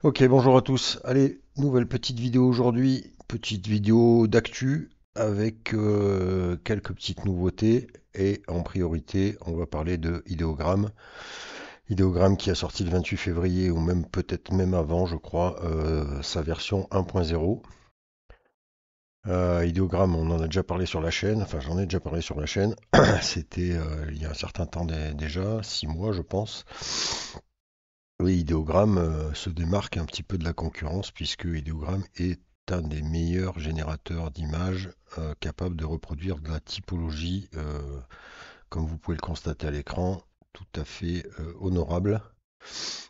Ok, bonjour à tous. Allez, nouvelle petite vidéo aujourd'hui, petite vidéo d'actu avec quelques petites nouveautés et en priorité, on va parler de Ideogram. Ideogram qui a sorti le 28 février ou même peut-être même avant, je crois, sa version 1.0. Ideogram, on en a déjà parlé sur la chaîne, enfin j'en ai déjà parlé sur la chaîne. C'était il y a un certain temps déjà, 6 mois je pense. Oui, Ideogram se démarque un petit peu de la concurrence puisque Ideogram est un des meilleurs générateurs d'images capable de reproduire de la typologie, comme vous pouvez le constater à l'écran, tout à fait honorable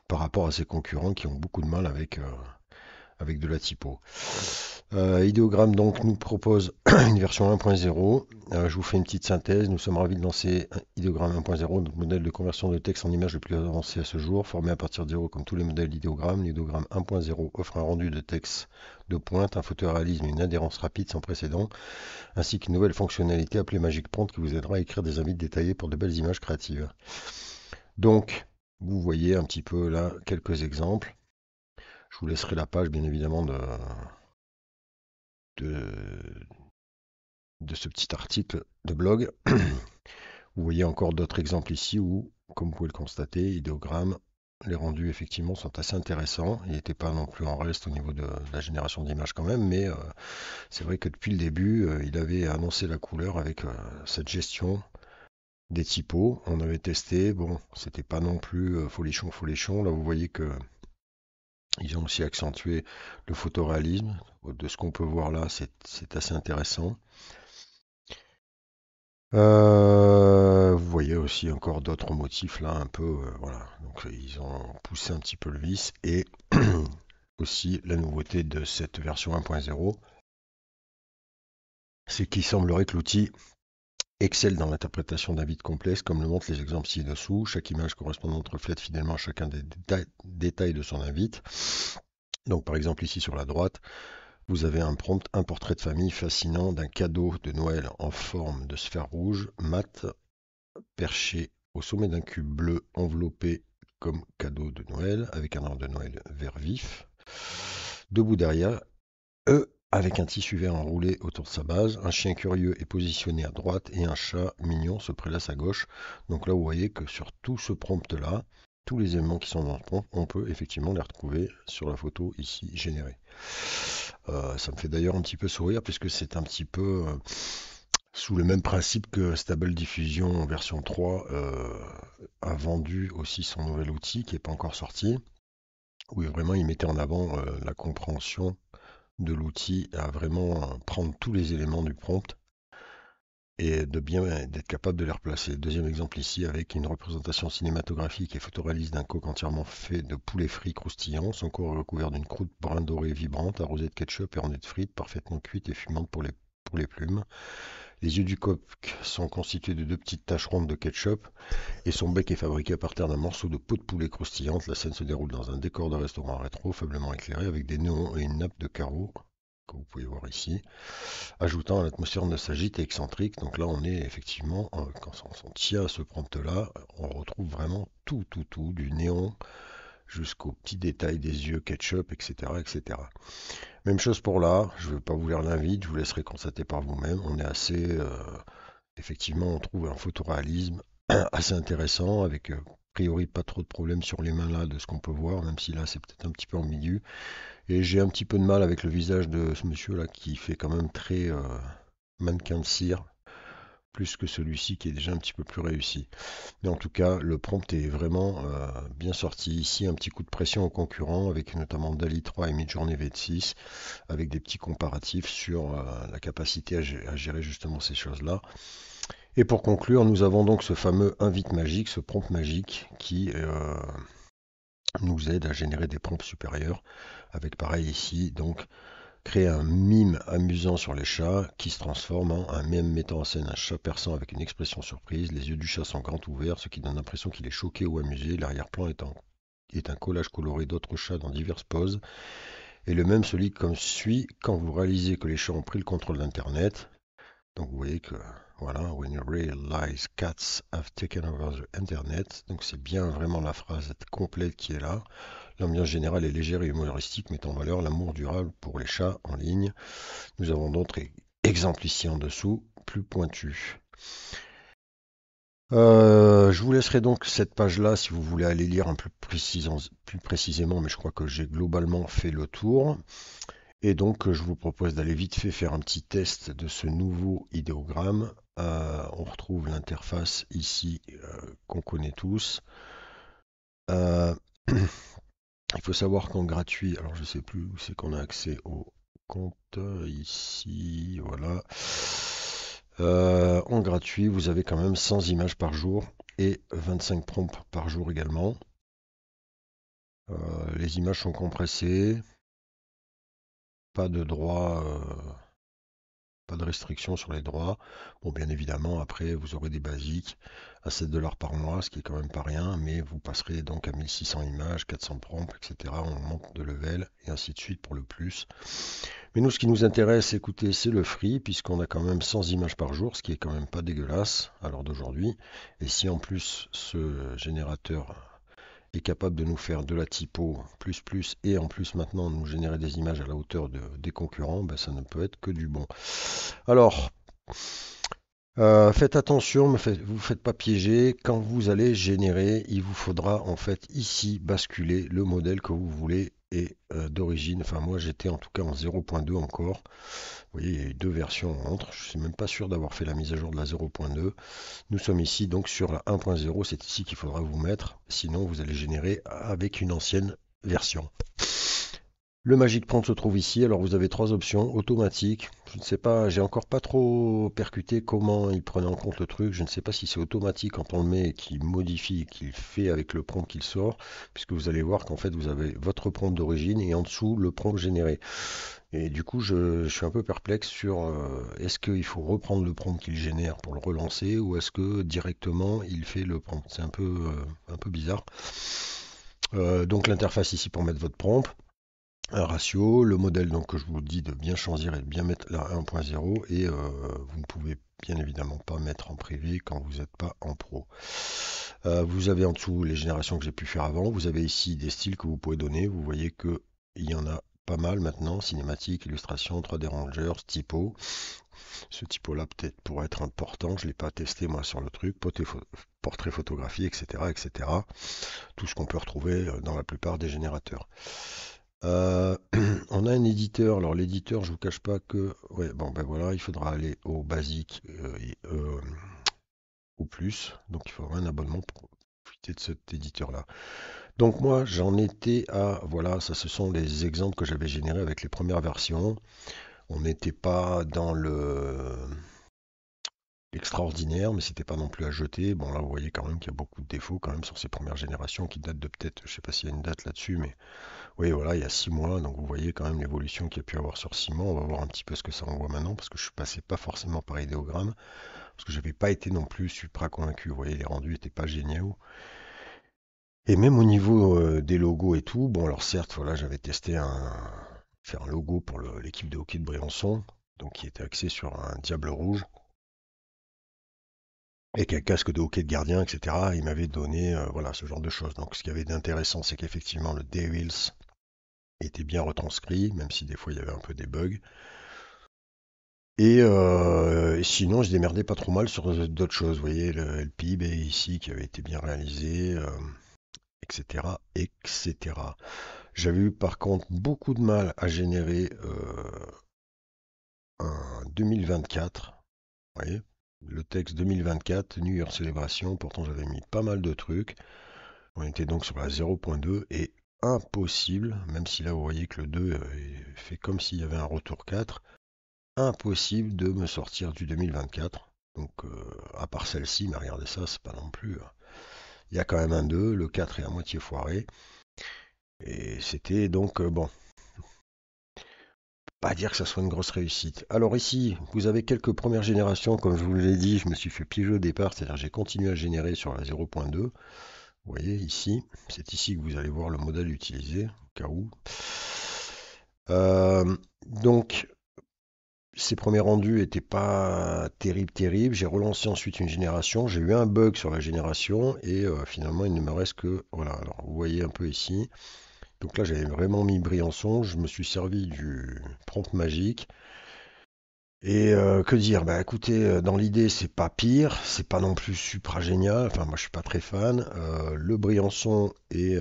par rapport à ses concurrents qui ont beaucoup de mal avec de la typo. Ideogram donc nous propose une version 1.0. Je vous fais une petite synthèse. Nous sommes ravis de lancer Ideogram 1.0, notre modèle de conversion de texte en image le plus avancé à ce jour. Formé à partir de zéro comme tous les modèles d'Ideogram, l'Ideogram 1.0 offre un rendu de texte de pointe, un photoréalisme et une adhérence rapide sans précédent, ainsi qu'une nouvelle fonctionnalité appelée Magic Prompt qui vous aidera à écrire des invites détaillés pour de belles images créatives. Donc, vous voyez un petit peu là quelques exemples. Je vous laisserai la page bien évidemment de, de ce petit article de blog. Vous voyez encore d'autres exemples ici où, comme vous pouvez le constater, idéogramme, les rendus effectivement sont assez intéressants. Il n'était pas non plus en reste au niveau de la génération d'images quand même, mais c'est vrai que depuis le début, il avait annoncé la couleur avec cette gestion des typos. On avait testé, bon, c'était pas non plus folichon folichon. Là, vous voyez que ils ont aussi accentué le photoréalisme. De ce qu'on peut voir là, c'est assez intéressant. Vous voyez aussi encore d'autres motifs là, un peu, voilà. Donc ils ont poussé un petit peu le vice et aussi la nouveauté de cette version 1.0, c'est qu'il semblerait que l'outil excelle dans l'interprétation d'un vide complexe, comme le montrent les exemples ci-dessous. Chaque image correspondante reflète fidèlement chacun des détails de son invite. Donc par exemple ici sur la droite, vous avez un prompt, un portrait de famille fascinant d'un cadeau de Noël en forme de sphère rouge, mat, perché au sommet d'un cube bleu enveloppé comme cadeau de Noël, avec un arbre de Noël vert vif. Debout derrière, avec un tissu vert enroulé autour de sa base, un chien curieux est positionné à droite et un chat mignon se prélasse à gauche. Donc là, vous voyez que sur tout ce prompt-là, tous les éléments qui sont dans le prompt, on peut effectivement les retrouver sur la photo ici générée. Ça me fait d'ailleurs un petit peu sourire puisque c'est un petit peu sous le même principe que Stable Diffusion version 3 a vendu aussi son nouvel outil qui n'est pas encore sorti, où vraiment il mettait en avant la compréhension de l'outil à vraiment prendre tous les éléments du prompt et de bien d'être capable de les replacer. Deuxième exemple ici avec une représentation cinématographique et photoréaliste d'un coq entièrement fait de poulet frit croustillant, son corps est recouvert d'une croûte brun doré vibrante, arrosée de ketchup et ornée de frites parfaitement cuites et fumantes pour les plumes. Les yeux du coq sont constitués de deux petites taches rondes de ketchup et son bec est fabriqué à partir d'un morceau de peau de poulet croustillante. La scène se déroule dans un décor de restaurant rétro faiblement éclairé avec des néons et une nappe de carreaux, que vous pouvez voir ici, ajoutant à l'atmosphère nostalgique et excentrique. Donc là, on est effectivement, quand on tient à ce prompt-là, on retrouve vraiment tout, du néon jusqu'aux petits détails des yeux ketchup, etc., etc. Même chose pour là, je ne vais pas vous lire l'invite, je vous laisserai constater par vous-même. On est assez, effectivement, on trouve un photoréalisme assez intéressant, avec a priori pas trop de problèmes sur les mains là, de ce qu'on peut voir, même si là c'est peut-être un petit peu ambigu. Et j'ai un petit peu de mal avec le visage de ce monsieur là qui fait quand même très mannequin de cire, plus que celui-ci qui est déjà un petit peu plus réussi. Mais en tout cas, le prompt est vraiment bien sorti. Ici, un petit coup de pression aux concurrents, avec notamment DALL-E 3 et Midjourney V6, avec des petits comparatifs sur la capacité à gérer justement ces choses-là. Et pour conclure, nous avons donc ce fameux invite magique, ce prompt magique qui nous aide à générer des prompts supérieurs, avec pareil ici, donc créer un mime amusant sur les chats qui se transforme en un mème mettant en scène un chat perçant avec une expression surprise. Les yeux du chat sont grands ouverts, ce qui donne l'impression qu'il est choqué ou amusé. L'arrière-plan est un collage coloré d'autres chats dans diverses poses. Et le même se lit comme suit quand vous réalisez que les chats ont pris le contrôle d'Internet. Donc vous voyez que Voilà, when you realize cats have taken over the internet. Donc c'est bien vraiment la phrase complète qui est là. L'ambiance générale est légère et humoristique, mettant en valeur l'amour durable pour les chats en ligne. Nous avons d'autres exemples ici en dessous, plus pointus. Je vous laisserai donc cette page-là si vous voulez aller lire un peu plus précisément, mais je crois que j'ai globalement fait le tour. Et donc, je vous propose d'aller vite fait faire un petit test de ce nouveau idéogramme. On retrouve l'interface ici qu'on connaît tous. Euh, il faut savoir qu'en gratuit, alors je ne sais plus où c'est qu'on a accès au compte, ici, voilà. En gratuit, vous avez quand même 100 images par jour et 25 prompts par jour également. Les images sont compressées, pas de droit, pas de restriction sur les droits. Bon, bien évidemment, après, vous aurez des basiques à 7 $ par mois, ce qui est quand même pas rien, mais vous passerez donc à 1600 images, 400 prompts, etc. On monte de level et ainsi de suite pour le plus. Mais nous, ce qui nous intéresse, écoutez, c'est le free, puisqu'on a quand même 100 images par jour, ce qui est quand même pas dégueulasse à l'heure d'aujourd'hui. Et si en plus ce générateur est capable de nous faire de la typo et en plus maintenant nous générer des images à la hauteur des concurrents, ben, ça ne peut être que du bon. Alors, faites attention, vous ne faites pas piéger. Quand vous allez générer, il vous faudra en fait ici basculer le modèle que vous voulez et d'origine. Enfin, moi j'étais en tout cas en 0.2 encore. Vous voyez, il y a eu deux versions entre. Je ne suis même pas sûr d'avoir fait la mise à jour de la 0.2. Nous sommes ici donc sur la 1.0. C'est ici qu'il faudra vous mettre. Sinon, vous allez générer avec une ancienne version. Le Magic Prompt se trouve ici. Alors vous avez trois options. Automatique. Je ne sais pas, j'ai encore pas trop percuté comment il prenait en compte le truc. Je ne sais pas si c'est automatique quand on le met et qu'il modifie, qu'il fait avec le prompt qu'il sort. Puisque vous allez voir qu'en fait vous avez votre prompt d'origine et en dessous le prompt généré. Et du coup je suis un peu perplexe sur est-ce qu'il faut reprendre le prompt qu'il génère pour le relancer ou est-ce que directement il fait le prompt. C'est un peu bizarre. Donc l'interface ici pour mettre votre prompt. Un ratio, le modèle donc que je vous dis de bien choisir et de bien mettre la 1.0 et vous ne pouvez bien évidemment pas mettre en privé quand vous n'êtes pas en pro. Vous avez en dessous les générations que j'ai pu faire avant, vous avez ici des styles que vous pouvez donner, vous voyez que il y en a pas mal maintenant, cinématique, illustration, 3D Rangers, typo. Ce typo-là peut-être pourrait être important, je ne l'ai pas testé moi sur le truc, portrait photographie, etc., etc. Tout ce qu'on peut retrouver dans la plupart des générateurs. On a un éditeur. Alors l'éditeur, je vous cache pas que, ouais, bon ben voilà, il faudra aller au basique et au plus. Donc il faudra un abonnement pour profiter de cet éditeur-là. Donc moi, j'en étais à, voilà, ça ce sont les exemples que j'avais générés avec les premières versions. On n'était pas dans l'extraordinaire, mais c'était pas non plus à jeter. Bon là, vous voyez quand même qu'il y a beaucoup de défauts quand même sur ces premières générations qui datent de peut-être, je sais pas s'il y a une date là-dessus, mais oui, voilà, il y a 6 mois, donc vous voyez quand même l'évolution qu'il y a pu avoir sur 6 mois. On va voir un petit peu ce que ça envoie maintenant, parce que je suis passé pas forcément par idéogramme, parce que j'avais pas été non plus supra convaincu. Vous voyez, les rendus étaient pas géniaux. Et même au niveau des logos et tout, bon alors certes, voilà, j'avais testé faire un logo pour l'équipe de hockey de Briançon, donc qui était axé sur un diable rouge, avec un casque de hockey de gardien, etc. Il m'avait donné voilà, ce genre de choses. Donc ce qui avait d'intéressant, c'est qu'effectivement le Devils était bien retranscrit, même si des fois il y avait un peu des bugs. Et sinon, je démerdais pas trop mal sur d'autres choses. Vous voyez, le PIB ici qui avait été bien réalisé, etc., etc. J'avais eu par contre beaucoup de mal à générer un 2024. Vous voyez, le texte 2024, New Year Celebration. Pourtant, j'avais mis pas mal de trucs. On était donc sur la 0.2 et impossible, même si là vous voyez que le 2 fait comme s'il y avait un retour 4. Impossible de me sortir du 2024. Donc, à part celle-ci, mais regardez ça, c'est pas non plus. Il y a quand même un 2, le 4 est à moitié foiré. Et c'était donc, bon, pas dire que ça soit une grosse réussite. Alors ici, vous avez quelques premières générations, comme je vous l'ai dit, je me suis fait piéger au départ, c'est-à-dire j'ai continué à générer sur la 0.2. Vous voyez ici, c'est ici que vous allez voir le modèle utilisé, au cas où. Donc, ces premiers rendus étaient pas terribles. J'ai relancé ensuite une génération. J'ai eu un bug sur la génération et finalement il ne me reste que voilà. Alors vous voyez un peu ici. Donc là j'avais vraiment mis Briançon. Je me suis servi du prompt magique. Et que dire? Bah écoutez, dans l'idée c'est pas pire, c'est pas non plus supra génial. Enfin moi je suis pas très fan. Le Briançon est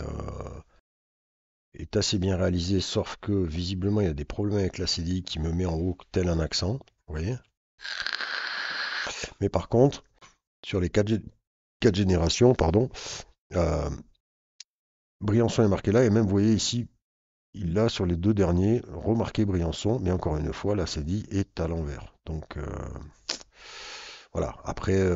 assez bien réalisé, sauf que visiblement il y a des problèmes avec la CDI qui me met en haut tel un accent. Vous voyez? Mais par contre, sur les quatre générations, pardon, euh, Briançon est marqué là, et même vous voyez ici, il a sur les deux derniers remarqué Briançon, mais encore une fois, la CDI est à l'envers. Donc voilà, après,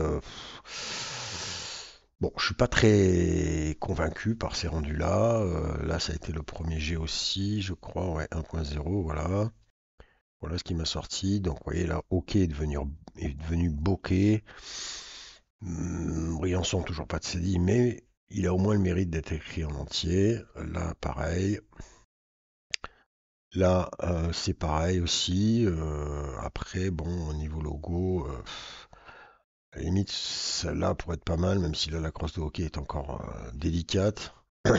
bon, je suis pas très convaincu par ces rendus-là. Là, ça a été le premier G aussi, je crois, ouais, 1.0, voilà. Voilà ce qui m'a sorti. Donc, vous voyez là, OK est devenu bokeh. Briançon, toujours pas de CDI, mais il a au moins le mérite d'être écrit en entier. Là, pareil. Là, c'est pareil aussi. Après, bon, au niveau logo, à la limite, celle-là pourrait être pas mal, même si là, la crosse de hockey est encore délicate.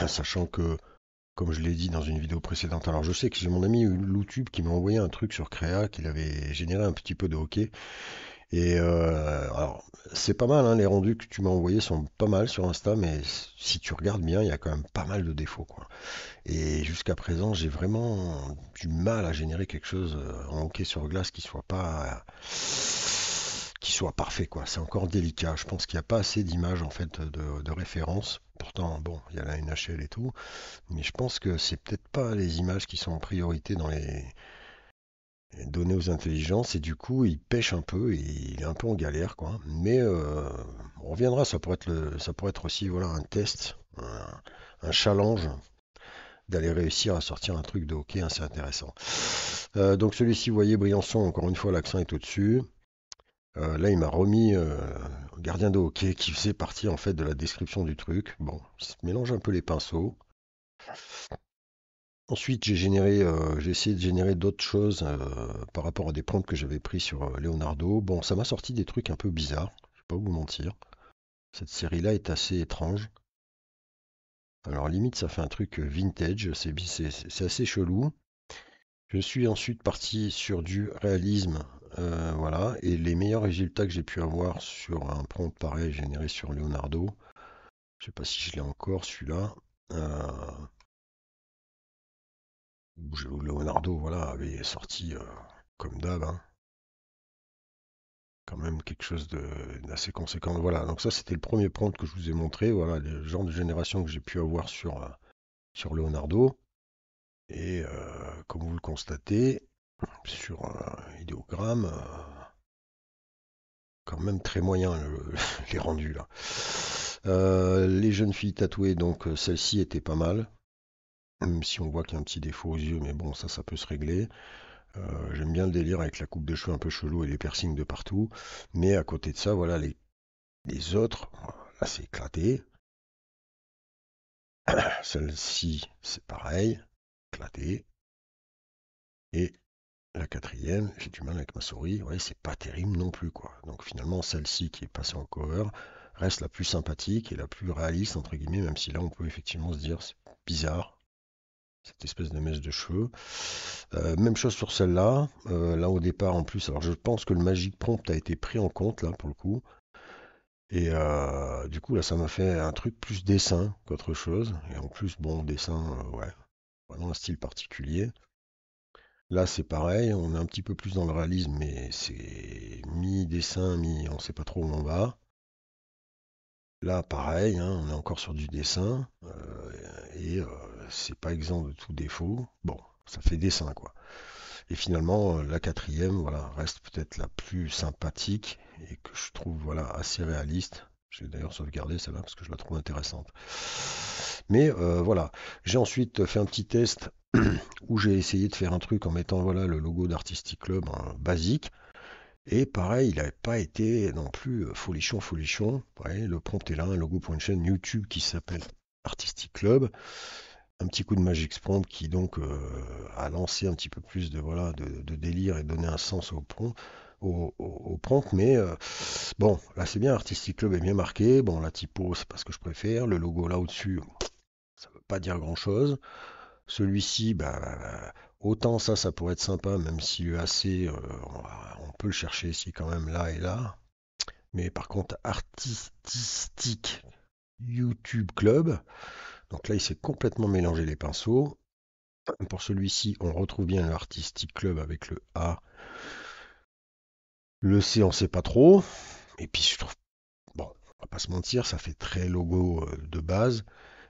Sachant que, comme je l'ai dit dans une vidéo précédente, alors je sais que j'ai mon ami YouTube qui m'a envoyé un truc sur Créa, qu'il avait généré un petit peu de hockey. Et alors, c'est pas mal, hein, les rendus que tu m'as envoyés sont pas mal sur Insta, mais si tu regardes bien, il y a quand même pas mal de défauts, quoi. Et jusqu'à présent, j'ai vraiment du mal à générer quelque chose en hockey sur glace qui soit parfait, quoi. C'est encore délicat. Je pense qu'il n'y a pas assez d'images en fait de référence. Pourtant, bon, il y a la NHL et tout, mais je pense que c'est peut-être pas les images qui sont en priorité dans les données aux intelligences, et du coup, il pêche un peu et il est un peu en galère, quoi. Mais on reviendra. Ça pourrait être aussi, voilà, un test, un challenge d'aller réussir à sortir un truc de hockey assez intéressant. Donc celui-ci, vous voyez, Briançon, encore une fois, l'accent est au-dessus. Là, il m'a remis gardien de hockey qui faisait partie en fait de la description du truc. Bon, il se mélange un peu les pinceaux. Ensuite, j'ai essayé de générer d'autres choses par rapport à des prompts que j'avais pris sur Leonardo. Bon, ça m'a sorti des trucs un peu bizarres, je vais pas vous mentir. Cette série-là est assez étrange. Alors limite, ça fait un truc vintage, c'est assez chelou. Je suis ensuite parti sur du réalisme, voilà, et les meilleurs résultats que j'ai pu avoir sur un prompt pareil généré sur Leonardo, je sais pas si je l'ai encore celui-là, où Leonardo, voilà, avait sorti comme d'hab, hein, quand même quelque chose d'assez conséquent. Voilà, donc ça c'était le premier prompt que je vous ai montré, voilà, le genre de génération que j'ai pu avoir sur Leonardo. Et comme vous le constatez, sur un idéogramme, quand même très moyen les rendus là. Les jeunes filles tatouées, donc celle-ci était pas mal. Même si on voit qu'il y a un petit défaut aux yeux, mais bon, ça peut se régler. J'aime bien le délire avec la coupe de cheveux un peu chelou et les piercings de partout. Mais à côté de ça, voilà, les autres, là c'est éclaté. Celle-ci, c'est pareil, éclaté. Et la quatrième, j'ai du mal avec ma souris, ouais, c'est pas terrible non plus, quoi. Donc finalement, celle-ci qui est passée en cover reste la plus sympathique et la plus réaliste, entre guillemets, même si là, on peut effectivement se dire, c'est bizarre, cette espèce de mèche de cheveux. Même chose sur celle-là. Là, au départ, en plus, alors je pense que le Magic Prompt a été pris en compte, là, pour le coup. Et du coup, là, ça m'a fait un truc plus dessin qu'autre chose. Et en plus, bon, dessin, ouais, vraiment un style particulier. Là, c'est pareil, on est un petit peu plus dans le réalisme, mais c'est mi-dessin, on sait pas trop où on va. Là, pareil, hein, on est encore sur du dessin, et c'est pas exempt de tout défaut. Bon, ça fait dessin, quoi. Et finalement, la quatrième, voilà, reste peut-être la plus sympathique et que je trouve, voilà, assez réaliste. J'ai d'ailleurs sauvegardé celle-là parce que je la trouve intéressante. Mais voilà, j'ai ensuite fait un petit test où j'ai essayé de faire un truc en mettant voilà le logo d'Artistic Club en basique. Et pareil, il n'avait pas été non plus folichon, folichon. Ouais, le prompt est là, un logo pour une chaîne YouTube qui s'appelle Artistic Club. un petit coup de Magic Prompt qui donc a lancé un petit peu plus de, voilà, de délire et donné un sens au prompt. Au prompt, mais bon, là c'est bien, Artistic Club est bien marqué. Bon, la typo, c'est pas ce que je préfère. Le logo là au-dessus, ça veut pas dire grand-chose. Celui-ci, autant ça pourrait être sympa, même si UAC, on peut le chercher ici quand même là et là. Mais par contre, Artistic YouTube Club, donc là il s'est complètement mélangé les pinceaux. Pour celui-ci, on retrouve bien le Artistic Club avec le A. Le C, on sait pas trop. Et puis je trouve, bon, on va pas se mentir, ça fait très logo de base.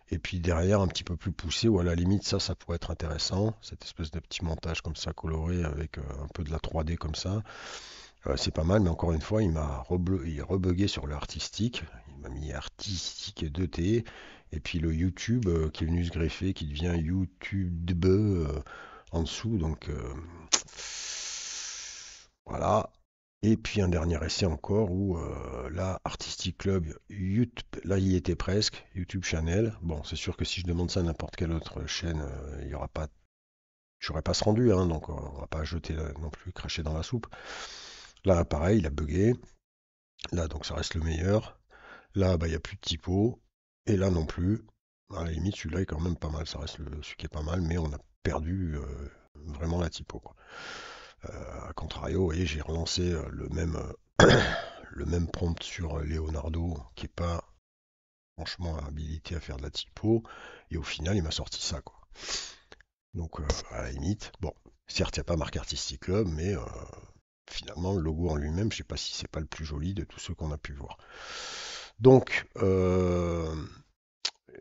Et puis derrière, un petit peu plus poussé, ou à la limite, ça pourrait être intéressant. Cette espèce de petit montage comme ça, coloré, avec un peu de la 3D comme ça. C'est pas mal, mais encore une fois, il rebugué sur le artistique. Il m'a mis artistique 2T. Et puis le YouTube qui est venu se greffer, qui devient YouTube en dessous. Donc voilà. Et puis un dernier essai encore où là, Artistic Club, YouTube, là il y était presque, YouTube Channel. Bon, c'est sûr que si je demande ça à n'importe quelle autre chaîne, il y aura pas, j'aurais pas ce rendu, hein, donc on va pas jeter non plus cracher dans la soupe. Là, pareil, il a bugué. Là, donc ça reste le meilleur. Là, il n'y a plus de typo. Et là non plus. À la limite, celui-là est quand même pas mal. Ça reste celui qui est pas mal, mais on a perdu vraiment la typo, quoi. A contrario, vous voyez, j'ai relancé le même prompt sur Leonardo, qui est pas franchement habilité à faire de la typo. Et au final, il m'a sorti ça, quoi. Donc, à la limite, bon, certes, il n'y a pas marque Artistic Club, mais finalement, le logo en lui-même, je sais pas si c'est pas le plus joli de tous ceux qu'on a pu voir. Donc,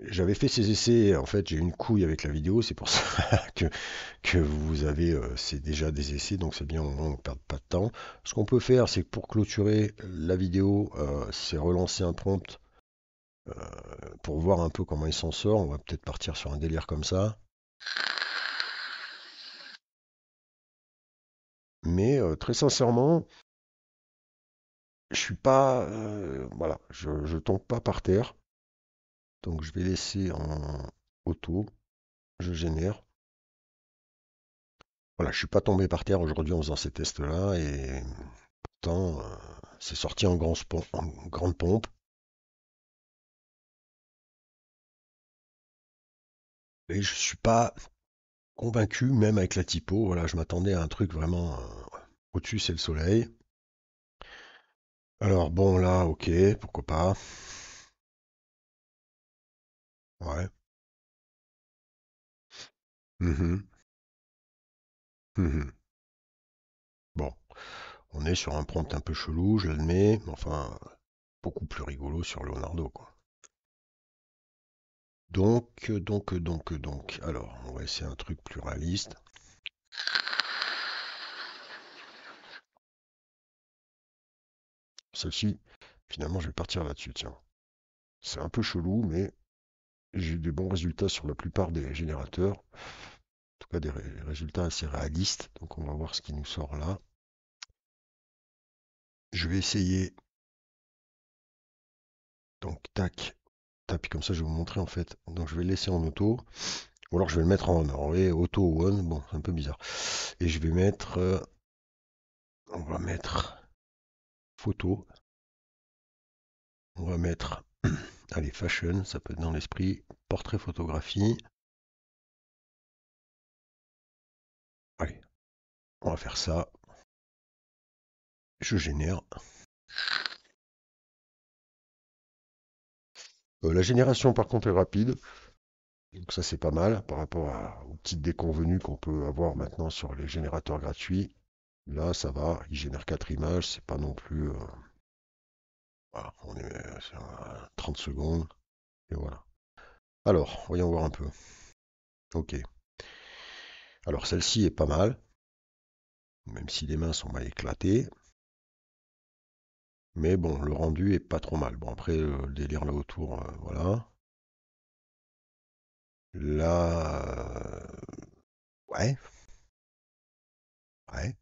j'avais fait ces essais, en fait, j'ai une couille avec la vidéo, c'est pour ça que, que vous avez, c'est déjà des essais, donc c'est bien, on ne perd pas de temps. Ce qu'on peut faire, c'est que pour clôturer la vidéo, c'est relancer un prompt euh, pour voir un peu comment il s'en sort. On va peut-être partir sur un délire comme ça. Mais très sincèrement, je suis pas, voilà, je tombe pas par terre. Donc je vais laisser en auto, je génère. Voilà, je suis pas tombé par terre aujourd'hui en faisant ces tests-là et pourtant c'est sorti en grande pompe. Et je suis pas convaincu, même avec la typo. Voilà, je m'attendais à un truc vraiment au-dessus, c'est le soleil. Alors bon, là, ok, pourquoi pas. Ouais. Mhm, mhm. Bon, on est sur un prompt un peu chelou, je l'admets, mais enfin, beaucoup plus rigolo sur Leonardo, quoi. Donc, alors, on va essayer un truc plus réaliste. Celle-ci, finalement, je vais partir là-dessus, tiens. C'est un peu chelou, mais j'ai eu des bons résultats sur la plupart des générateurs. En tout cas, des résultats assez réalistes. Donc, on va voir ce qui nous sort là. Je vais essayer. Donc, tac, tac, puis comme ça, je vais vous montrer en fait. Donc, je vais le laisser en auto. Ou alors, je vais le mettre en on. Alors, vous voyez, auto ou on, bon, c'est un peu bizarre. Et je vais mettre. On va mettre photo. On va mettre. Allez, fashion, ça peut être dans l'esprit. Portrait photographie. Allez, on va faire ça. Je génère. La génération, par contre, est rapide. Donc ça, c'est pas mal par rapport aux petites déconvenues qu'on peut avoir maintenant sur les générateurs gratuits. Là, ça va, il génère 4 images, c'est pas non plus... voilà, on est sur 30 secondes, et voilà. Alors, voyons voir un peu. Ok. Alors, celle-ci est pas mal, même si les mains sont mal éclatées. Mais bon, le rendu est pas trop mal. Bon, après, le délire là autour, voilà. Là, ouais, ouais.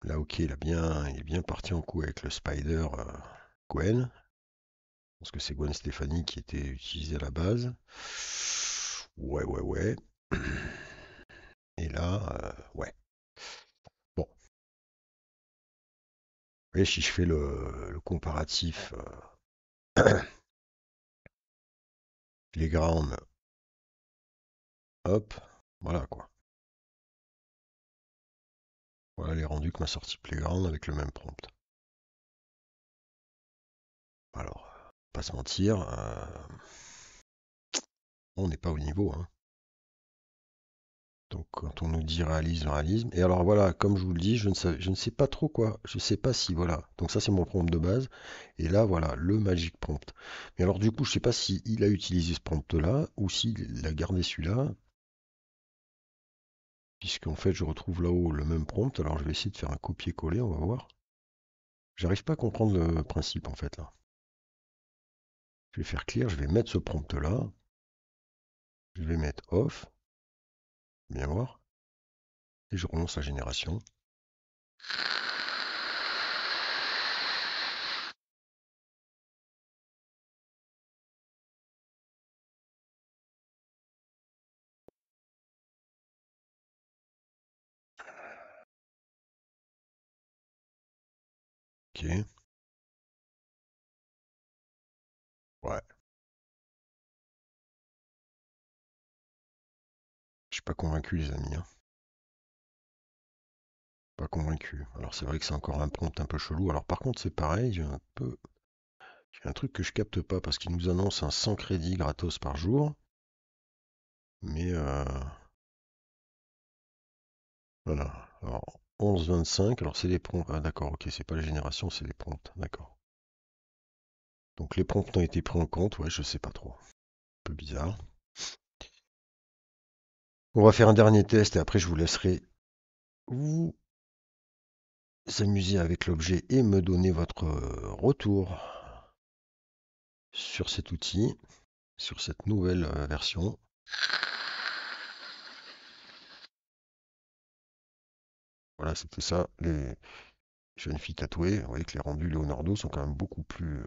Là, ok, il est bien parti en coup avec le Spider Gwen. pense que c'est Gwen Stefani qui était utilisée à la base. Ouais, ouais, ouais. Et là, ouais. Bon, et si je fais le comparatif Playground, hop, voilà quoi. Voilà les rendus que m'a sorti Playground avec le même prompt. Alors, pas se mentir, on n'est pas au niveau, hein. Donc quand on nous dit réalisme, réalisme. Et alors voilà, comme je vous le dis, je ne sais pas trop quoi. Je ne sais pas si voilà. Donc ça c'est mon prompt de base. Et là voilà, le magic prompt. Mais alors du coup, je ne sais pas si il a utilisé ce prompt-là ou s'il a gardé celui-là. Puisqu'en fait je retrouve là-haut le même prompt. Alors je vais essayer de faire un copier-coller, on va voir. J'arrive pas à comprendre le principe en fait là. Je vais faire clear, je vais mettre ce prompt-là. Je vais mettre off. Bien voir. Et je relance la génération. Ok. Ouais. Je suis pas convaincu les amis, hein. Pas convaincu. Alors c'est vrai que c'est encore un prompt un peu chelou. Alors par contre c'est pareil, j'ai un truc que je capte pas parce qu'il nous annonce un 100 crédits gratos par jour. Mais voilà. Alors 11,25. Alors c'est les prompts. Ah d'accord, ok, c'est pas les générations, c'est les prompts. D'accord. Donc les prompts ont été pris en compte, ouais, je sais pas trop. Un peu bizarre. On va faire un dernier test et après je vous laisserai vous amuser avec l'objet et me donner votre retour sur cet outil, sur cette nouvelle version. Voilà, c'était ça, les jeunes filles tatouées. Vous voyez que les rendus Leonardo sont quand même beaucoup plus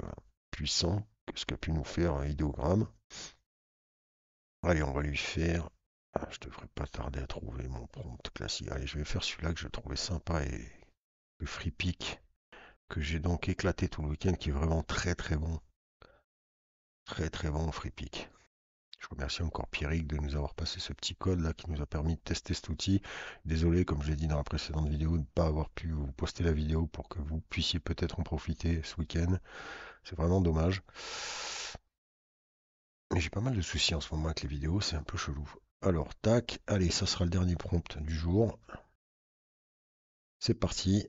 puissants que ce qu'a pu nous faire un idéogramme. Allez, on va lui faire. Ah, je devrais pas tarder à trouver mon prompt classique. Allez, je vais faire celui-là que je trouvais sympa et le free pick que j'ai donc éclaté tout le week-end, qui est vraiment très très bon. Très très bon free pick. Je remercie encore Pierrick de nous avoir passé ce petit code là qui nous a permis de tester cet outil. Désolé, comme je l'ai dit dans la précédente vidéo, de ne pas avoir pu vous poster la vidéo pour que vous puissiez peut-être en profiter ce week-end. C'est vraiment dommage. Mais j'ai pas mal de soucis en ce moment avec les vidéos, c'est un peu chelou. Alors, tac, allez, ça sera le dernier prompt du jour. C'est parti.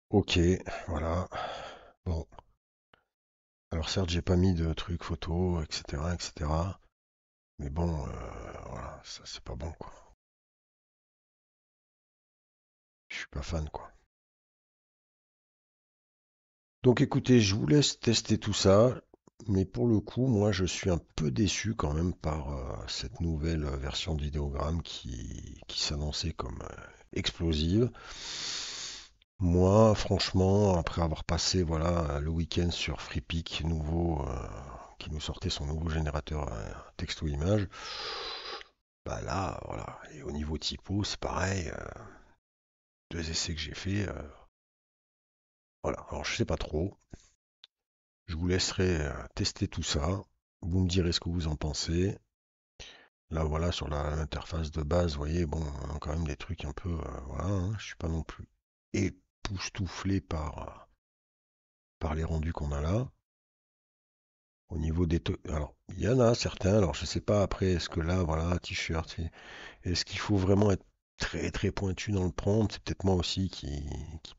Ok, voilà. Bon, alors certes, j'ai pas mis de trucs photos, etc., etc. Mais bon, voilà, ça c'est pas bon, quoi. Je suis pas fan, quoi. Donc écoutez, je vous laisse tester tout ça, mais pour le coup, moi je suis un peu déçu quand même par cette nouvelle version de vidéogramme qui s'annonçait comme explosive. Moi, franchement, après avoir passé voilà le week-end sur FreePic nouveau, qui nous sortait son nouveau générateur texto-image, bah là, voilà, et au niveau typo, c'est pareil, deux essais que j'ai fait, voilà. Alors je sais pas trop. Je vous laisserai tester tout ça. Vous me direz ce que vous en pensez. Là, voilà, sur l'interface de base, vous voyez, bon, on a quand même des trucs un peu, voilà, hein, je suis pas non plus époustouflé par les rendus qu'on a là. Au niveau des... Alors, il y en a certains, alors je sais pas après, est-ce que là, voilà, t-shirt, est-ce qu'il faut vraiment être très très pointu dans le prompt? C'est peut-être moi aussi qui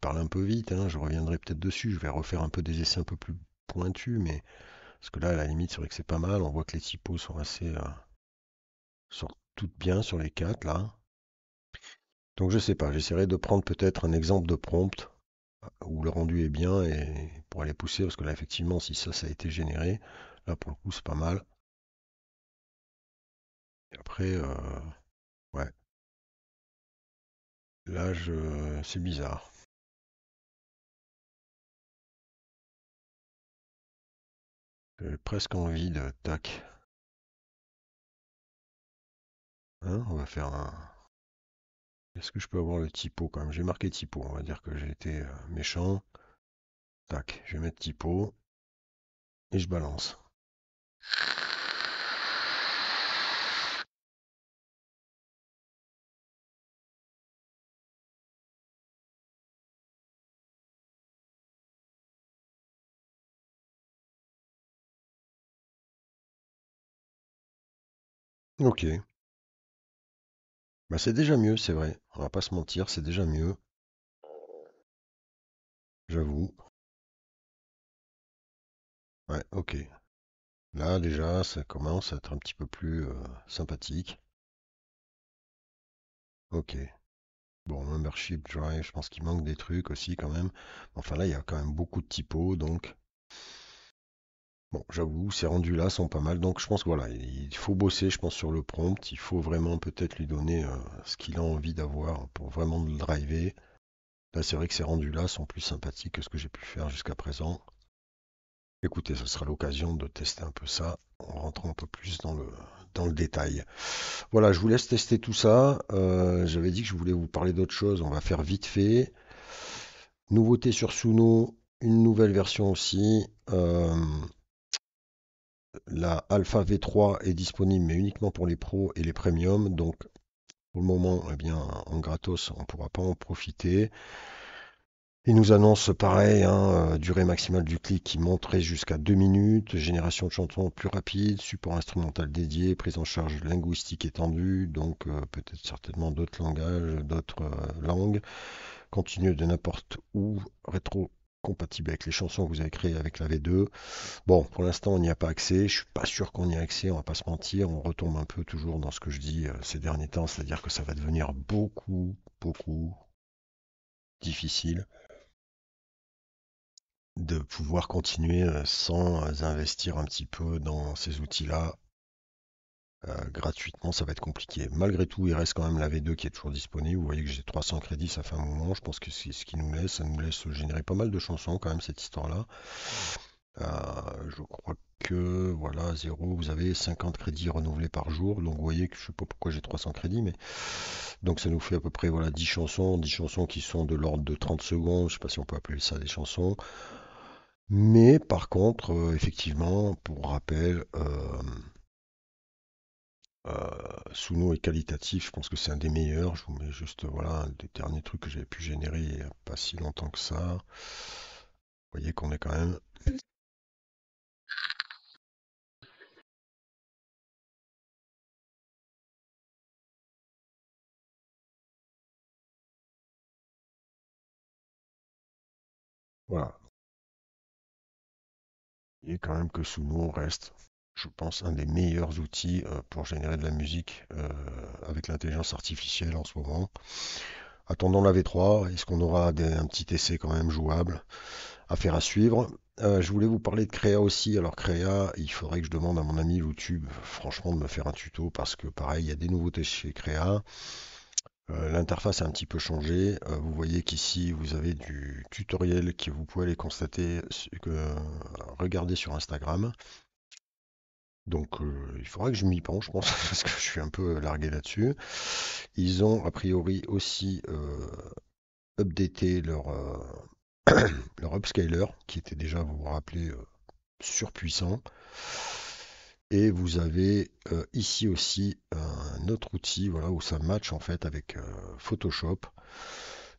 parle un peu vite, hein, je reviendrai peut-être dessus, je vais refaire un peu des essais un peu plus pointus, mais... Parce que là, à la limite, c'est vrai que c'est pas mal. On voit que les typos sont assez, sont toutes bien sur les quatre là. Donc je sais pas, j'essaierai de prendre peut-être un exemple de prompt où le rendu est bien et pour les pousser, parce que là, effectivement, si ça a été généré, là, pour le coup, c'est pas mal. Et après, ouais, là, c'est bizarre. J'ai presque envie de tac. Hein, on va faire un. Est-ce que je peux avoir le typo quand même? J'ai marqué typo, on va dire que j'ai été méchant. Tac, je vais mettre typo et je balance. Ok, bah c'est déjà mieux, c'est vrai. On va pas se mentir, c'est déjà mieux, j'avoue. Ouais, ok. Là déjà, ça commence à être un petit peu plus sympathique. Ok. Bon, membership drive, je pense qu'il manque des trucs aussi quand même. Enfin là, il y a quand même beaucoup de typos, donc bon, j'avoue, ces rendus là sont pas mal. Donc je pense que voilà, il faut bosser, je pense, sur le prompt. Il faut vraiment peut-être lui donner ce qu'il a envie d'avoir pour vraiment le driver. Là, c'est vrai que ces rendus là sont plus sympathiques que ce que j'ai pu faire jusqu'à présent. Écoutez, ce sera l'occasion de tester un peu ça en rentrant un peu plus dans le détail. Voilà, je vous laisse tester tout ça. J'avais dit que je voulais vous parler d'autre chose. On va faire vite fait. Nouveauté sur Suno, une nouvelle version aussi. La Alpha V3 est disponible, mais uniquement pour les pros et les premium. Donc, pour le moment, eh bien, en gratos, on ne pourra pas en profiter. Il nous annonce pareil, hein, durée maximale du clic qui monterait jusqu'à 2 minutes, génération de chansons plus rapide, support instrumental dédié, prise en charge linguistique étendue, donc peut-être certainement d'autres langages, d'autres langues, continue de n'importe où, rétro-compatible avec les chansons que vous avez créées avec la V2. Bon, pour l'instant, on n'y a pas accès, je suis pas sûr qu'on y ait accès, on va pas se mentir, on retombe un peu toujours dans ce que je dis ces derniers temps, c'est-à-dire que ça va devenir beaucoup difficile de pouvoir continuer sans investir un petit peu dans ces outils-là gratuitement, ça va être compliqué. Malgré tout, il reste quand même la V2 qui est toujours disponible. Vous voyez que j'ai 300 crédits, ça fait un moment. Je pense que c'est ce qui nous laisse. Ça nous laisse générer pas mal de chansons quand même, cette histoire-là. Je crois que, voilà, zéro, vous avez 50 crédits renouvelés par jour. Donc vous voyez que je sais pas pourquoi j'ai 300 crédits, mais donc ça nous fait à peu près voilà, 10 chansons qui sont de l'ordre de 30 secondes. Je sais pas si on peut appeler ça des chansons. Mais par contre, effectivement, pour rappel, Suno est qualitatif, je pense que c'est un des meilleurs. Je vous mets juste voilà, un des derniers trucs que j'avais pu générer il n'y a pas si longtemps que ça. Vous voyez qu'on est quand même. Voilà. Et quand même que Suno reste, je pense, un des meilleurs outils pour générer de la musique avec l'intelligence artificielle en ce moment. Attendons la V3, est-ce qu'on aura un petit essai quand même jouable? Affaire à suivre. Je voulais vous parler de Créa aussi. Alors Créa, il faudrait que je demande à mon ami YouTube, franchement, de me faire un tuto parce que pareil, il y a des nouveautés chez Créa. L'interface a un petit peu changé. Vous voyez qu'ici, vous avez du tutoriel que vous pouvez aller constater, regarder sur Instagram. Donc, il faudra que je m'y penche, je pense, parce que je suis un peu largué là-dessus. Ils ont a priori aussi updaté leur upscaler, qui était déjà, vous vous rappelez, surpuissant. Et vous avez ici aussi un autre outil voilà, où ça match en fait avec Photoshop.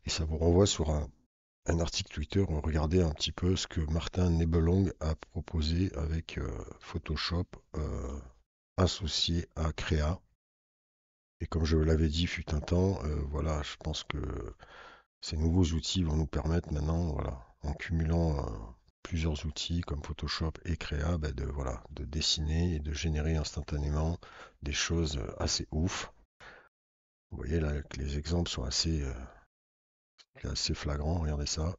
Et ça vous renvoie sur un article Twitter. Regardez un petit peu ce que Martin Nebelong a proposé avec Photoshop associé à Créa. Et comme je l'avais dit fut un temps, voilà, je pense que ces nouveaux outils vont nous permettre maintenant, voilà, en cumulant plusieurs outils comme Photoshop et Créa, bah, de, voilà, de dessiner et de générer instantanément des choses assez ouf. Vous voyez là que les exemples sont assez flagrants, regardez ça.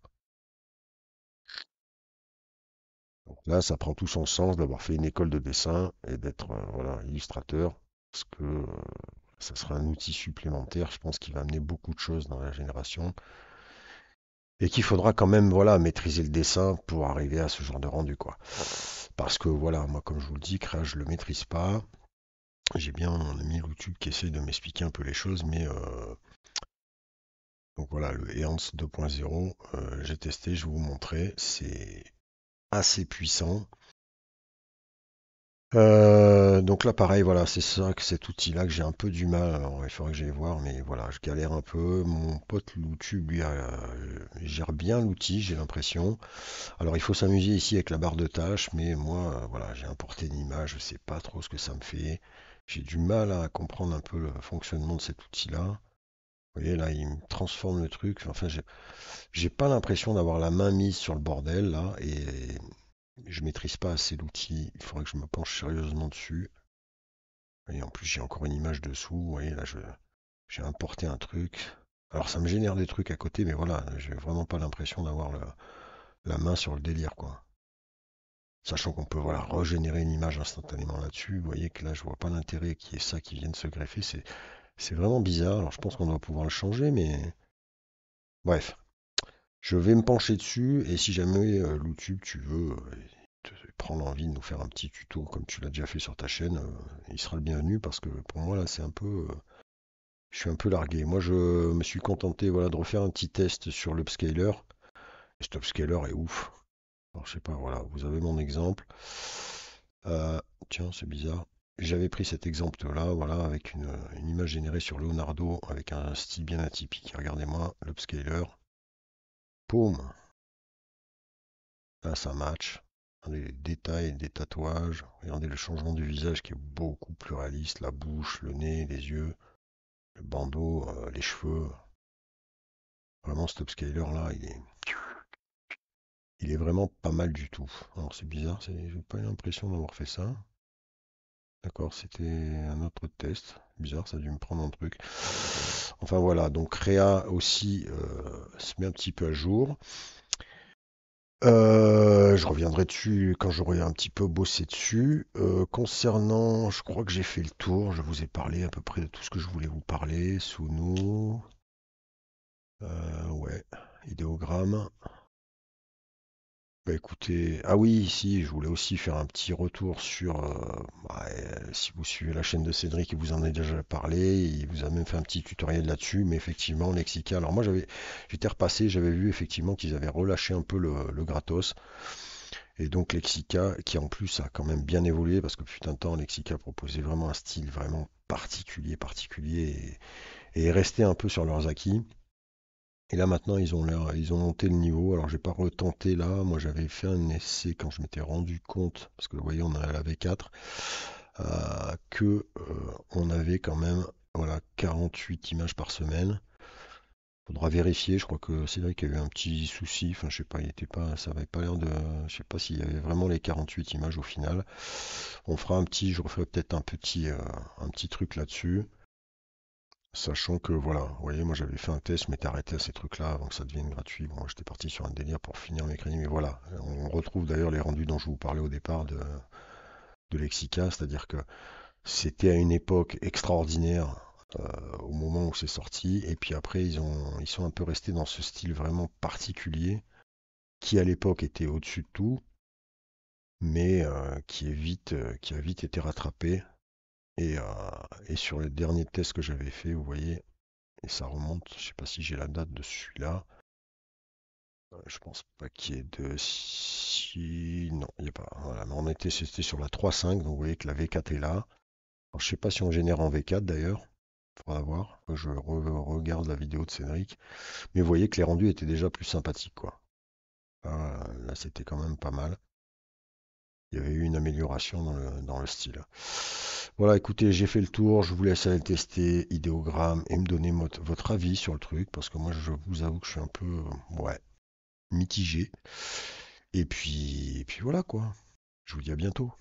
Donc là, ça prend tout son sens d'avoir fait une école de dessin et d'être voilà, illustrateur, parce que ça sera un outil supplémentaire, je pense, qui va amener beaucoup de choses dans la génération, et qu'il faudra quand même voilà, maîtriser le dessin pour arriver à ce genre de rendu, quoi. Parce que voilà, moi, comme je vous le dis, Crash, je le maîtrise pas. J'ai bien mon ami YouTube qui essaie de m'expliquer un peu les choses, mais donc voilà, le Ehance 2.0, j'ai testé, je vais vous montrer, c'est assez puissant. Donc là, pareil, voilà, c'est ça, que cet outil-là que j'ai un peu du mal. Alors, il faudrait que j'aille voir, mais voilà, je galère un peu. Mon pote YouTube, lui, gère bien l'outil, j'ai l'impression. Alors, il faut s'amuser ici avec la barre de tâches, mais moi, voilà, j'ai importé une image, je sais pas trop ce que ça me fait. J'ai du mal à comprendre un peu le fonctionnement de cet outil-là. Vous voyez, là, il me transforme le truc. Enfin, j'ai pas l'impression d'avoir la main mise sur le bordel, là, et je maîtrise pas assez l'outil. Il faudrait que je me penche sérieusement dessus. Et en plus, j'ai encore une image dessous. Vous voyez, là, j'ai importé un truc. Alors, ça me génère des trucs à côté, mais voilà, j'ai vraiment pas l'impression d'avoir la main sur le délire, quoi. Sachant qu'on peut, voilà, régénérer une image instantanément là-dessus. Vous voyez que là, je vois pas l'intérêt qu'il y ait ça qui vienne se greffer. C'est vraiment bizarre. Alors, je pense qu'on doit pouvoir le changer, mais bref. Je vais me pencher dessus, et si jamais YouTube, tu veux prendre envie de nous faire un petit tuto comme tu l'as déjà fait sur ta chaîne, il sera le bienvenu parce que pour moi là c'est un peu je suis un peu largué. Moi, je me suis contenté voilà, de refaire un petit test sur l'upscaler. Et cet upscaler est ouf. Alors, je sais pas, voilà, vous avez mon exemple. Tiens, c'est bizarre. J'avais pris cet exemple-là, voilà, avec une image générée sur Leonardo, avec un style bien atypique. Regardez-moi, l'upscaler. Poum! Là, ça match. Regardez les détails des tatouages. Regardez le changement du visage qui est beaucoup plus réaliste. La bouche, le nez, les yeux, le bandeau, les cheveux. Vraiment, cet upscaler là, il est vraiment pas mal du tout. Alors c'est bizarre, j'ai pas eu l'impression d'avoir fait ça. D'accord, c'était un autre test. Bizarre, ça a dû me prendre un truc. Enfin voilà, donc Réa aussi se met un petit peu à jour. Je reviendrai dessus quand j'aurai un petit peu bossé dessus. Concernant, je crois que j'ai fait le tour. Je vous ai parlé à peu près de tout ce que je voulais vous parler. Sous nous, ouais, idéogramme. Bah écoutez, ah oui, si, je voulais aussi faire un petit retour sur, si vous suivez la chaîne de Cédric, il vous en a déjà parlé, il vous a même fait un petit tutoriel là-dessus, mais effectivement, Lexica, alors moi j'étais repassé, j'avais vu effectivement qu'ils avaient relâché un peu le gratos, et donc Lexica, qui en plus a quand même bien évolué, parce que putain de temps, Lexica proposait vraiment un style vraiment particulier, et est resté un peu sur leurs acquis. Et là maintenant ils ont monté le niveau. Alors j'ai pas retenté là. Moi j'avais fait un essai quand je m'étais rendu compte, parce que vous voyez on a la V4, que on avait quand même voilà 48 images par semaine. Faudra vérifier. Je crois que c'est vrai qu'il y a eu un petit souci. Enfin je sais pas, il était pas, ça avait pas l'air de, je sais pas s'il y avait vraiment les 48 images au final. Je referai peut-être un petit truc là-dessus. Sachant que voilà, vous voyez, moi j'avais fait un test, je m'étais arrêté à ces trucs-là avant que ça devienne gratuit. Bon, j'étais parti sur un délire pour finir mes crédits, mais voilà. On retrouve d'ailleurs les rendus dont je vous parlais au départ de Lexica, c'est-à-dire que c'était à une époque extraordinaire au moment où c'est sorti, et puis après ils sont un peu restés dans ce style vraiment particulier, qui à l'époque était au-dessus de tout, mais qui a vite été rattrapé. Et, euh, et sur le dernier test que j'avais fait, vous voyez, et ça remonte, je sais pas si j'ai la date de celui-là. Je pense pas qu'il y ait de si. Non, il n'y a pas. Voilà, mais c'était sur la 3.5, donc vous voyez que la V4 est là. Alors, je sais pas si on génère en V4 d'ailleurs. Faudra voir. Je regarde la vidéo de Cédric. Mais vous voyez que les rendus étaient déjà plus sympathiques, quoi. Là, c'était quand même pas mal. Il y avait eu une amélioration dans le style. Voilà, écoutez, j'ai fait le tour. Je vous laisse aller tester idéogramme et me donner votre avis sur le truc, parce que moi, je vous avoue que je suis un peu, ouais, mitigé. Et puis voilà quoi. Je vous dis à bientôt.